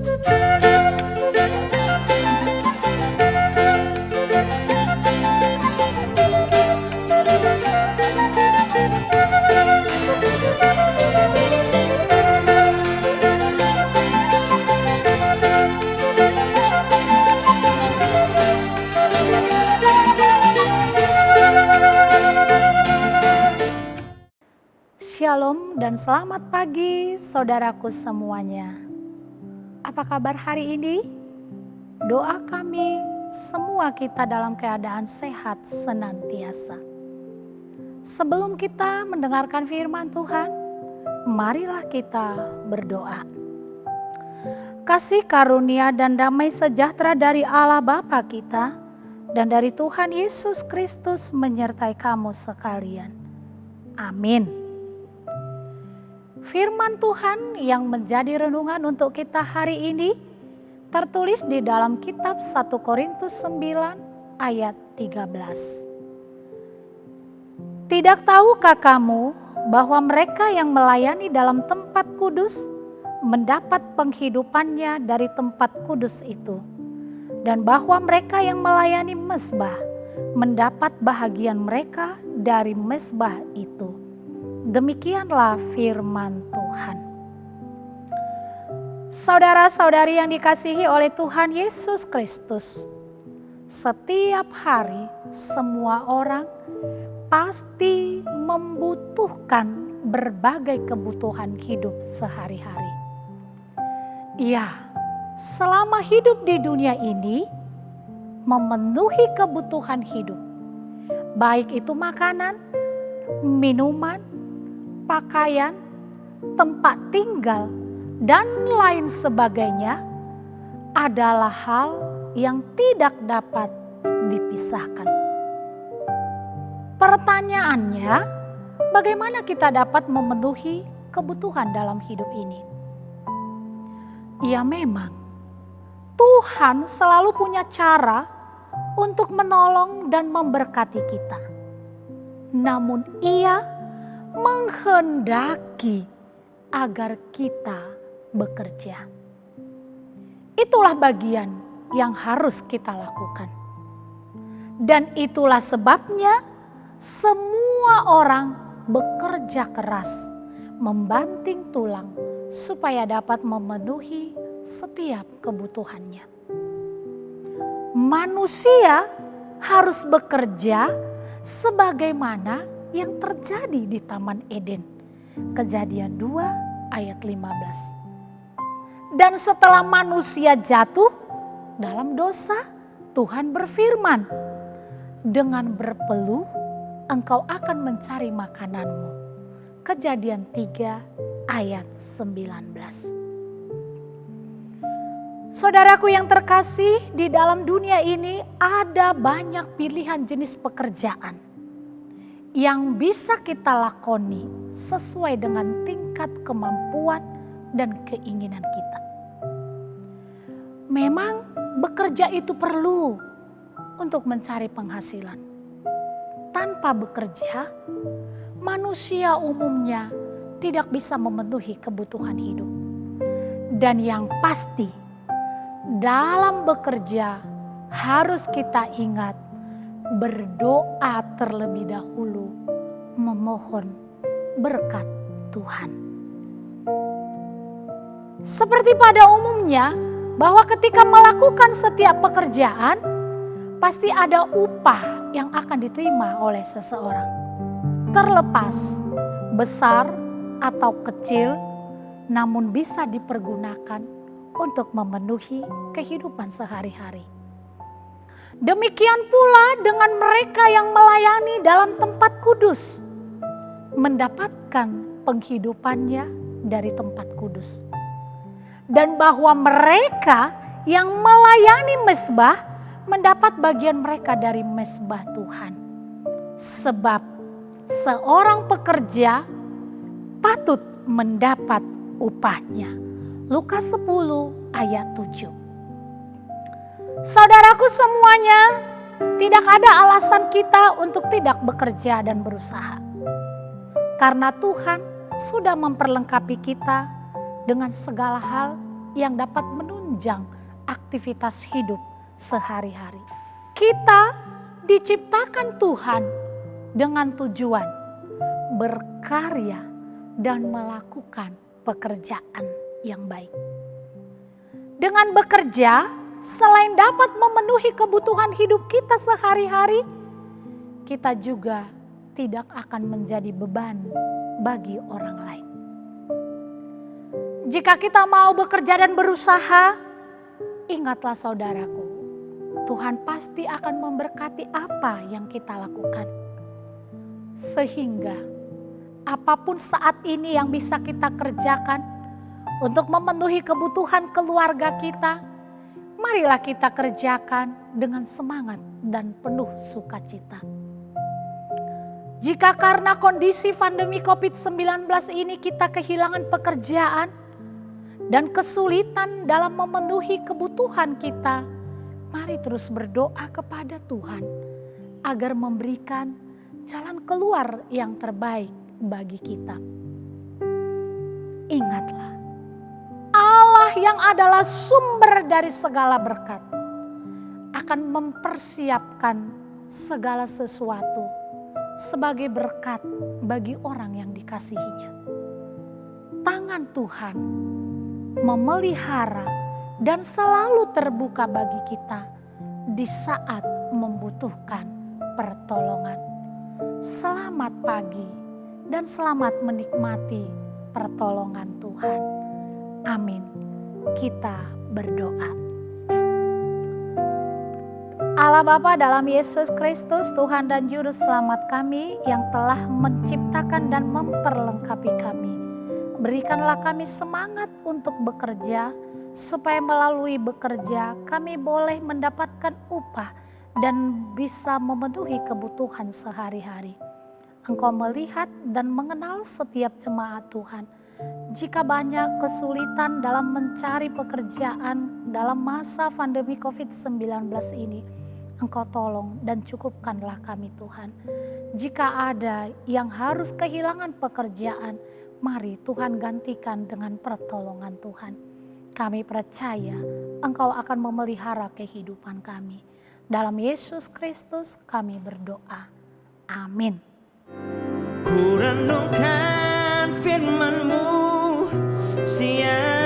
Shalom dan selamat pagi saudaraku semuanya. Apa kabar hari ini? Doa kami semua kita dalam keadaan sehat senantiasa. Sebelum kita mendengarkan firman Tuhan, marilah kita berdoa. Kasih karunia dan damai sejahtera dari Allah Bapa kita dan dari Tuhan Yesus Kristus menyertai kamu sekalian. Amin. Firman Tuhan yang menjadi renungan untuk kita hari ini tertulis di dalam kitab 1 Korintus 9 ayat 13. Tidak tahukah kamu bahwa mereka yang melayani dalam tempat kudus mendapat penghidupannya dari tempat kudus itu, dan bahwa mereka yang melayani mezbah mendapat bahagian mereka dari mezbah itu. Demikianlah firman Tuhan. Saudara-saudari yang dikasihi oleh Tuhan Yesus Kristus, setiap hari semua orang pasti membutuhkan berbagai kebutuhan hidup sehari-hari. Ya, selama hidup di dunia ini, memenuhi kebutuhan hidup, baik itu makanan, minuman, pakaian, tempat tinggal, dan lain sebagainya adalah hal yang tidak dapat dipisahkan. Pertanyaannya, bagaimana kita dapat memenuhi kebutuhan dalam hidup ini? Ya memang, Tuhan selalu punya cara untuk menolong dan memberkati kita. Namun Ia menghendaki agar kita bekerja. Itulah bagian yang harus kita lakukan. Dan itulah sebabnya semua orang bekerja keras, membanting tulang supaya dapat memenuhi setiap kebutuhannya. Manusia harus bekerja sebagaimana yang terjadi di Taman Eden. Kejadian 2 ayat 15. Dan setelah manusia jatuh dalam dosa, Tuhan berfirman, dengan berpeluh engkau akan mencari makananmu. Kejadian 3 ayat 19. Saudaraku yang terkasih, di dalam dunia ini ada banyak pilihan jenis pekerjaan yang bisa kita lakoni sesuai dengan tingkat kemampuan dan keinginan kita. Memang bekerja itu perlu untuk mencari penghasilan. Tanpa bekerja, manusia umumnya tidak bisa memenuhi kebutuhan hidup. Dan yang pasti, dalam bekerja harus kita ingat berdoa terlebih dahulu, memohon berkat Tuhan. Seperti pada umumnya, bahwa ketika melakukan setiap pekerjaan, pasti ada upah yang akan diterima oleh seseorang. Terlepas besar atau kecil, namun bisa dipergunakan untuk memenuhi kehidupan sehari-hari. Demikian pula dengan mereka yang melayani dalam tempat kudus, mendapatkan penghidupannya dari tempat kudus. Dan bahwa mereka yang melayani mezbah mendapat bagian mereka dari mezbah Tuhan. Sebab seorang pekerja patut mendapat upahnya. Lukas 10 ayat 7. Saudaraku semuanya, tidak ada alasan kita untuk tidak bekerja dan berusaha. Karena Tuhan sudah memperlengkapi kita dengan segala hal yang dapat menunjang aktivitas hidup sehari-hari. Kita diciptakan Tuhan dengan tujuan berkarya dan melakukan pekerjaan yang baik. Dengan bekerja, selain dapat memenuhi kebutuhan hidup kita sehari-hari, kita juga tidak akan menjadi beban bagi orang lain. Jika kita mau bekerja dan berusaha, ingatlah saudaraku, Tuhan pasti akan memberkati apa yang kita lakukan. Sehingga apapun saat ini yang bisa kita kerjakan untuk memenuhi kebutuhan keluarga kita, marilah kita kerjakan dengan semangat dan penuh sukacita. Jika karena kondisi pandemi COVID-19 ini kita kehilangan pekerjaan dan kesulitan dalam memenuhi kebutuhan kita, mari terus berdoa kepada Tuhan agar memberikan jalan keluar yang terbaik bagi kita. Ingatlah, Allah yang adalah sumber dari segala berkat akan mempersiapkan segala sesuatu sebagai berkat bagi orang yang dikasihinya. Tangan Tuhan memelihara dan selalu terbuka bagi kita di saat membutuhkan pertolongan. Selamat pagi dan selamat menikmati pertolongan Tuhan. Amin. Kita berdoa. Allah Bapa dalam Yesus Kristus, Tuhan dan Juru Selamat kami yang telah menciptakan dan memperlengkapi kami. Berikanlah kami semangat untuk bekerja, supaya melalui bekerja kami boleh mendapatkan upah dan bisa memenuhi kebutuhan sehari-hari. Engkau melihat dan mengenal setiap jemaat Tuhan. Jika banyak kesulitan dalam mencari pekerjaan dalam masa pandemi COVID-19 ini, Engkau tolong dan cukupkanlah kami Tuhan. Jika ada yang harus kehilangan pekerjaan, mari Tuhan gantikan dengan pertolongan Tuhan. Kami percaya Engkau akan memelihara kehidupan kami. Dalam Yesus Kristus kami berdoa. Amin. Ku renungkan firman-Mu siang